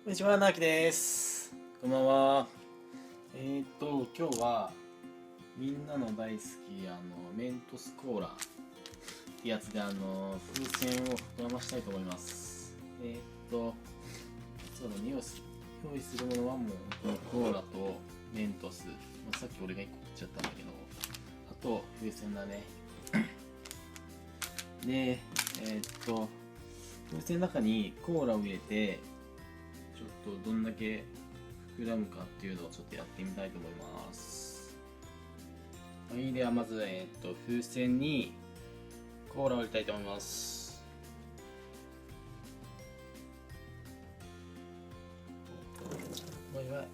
こんにちは、なきです。こんばんは。今日はみんなの大好きメントスコーラってやつで風船を膨らましたいと思います。そうだね、用意するものはもう本当にコーラとメントス、さっき俺が1個食っちゃったんだけど、あと風船だね。で、風船の中にコーラを入れて、ちょっとどんだけ膨らむかっていうのをちょっとやってみたいと思います。はい、ではまず、風船にコーラを入れたいと思います。おいおい。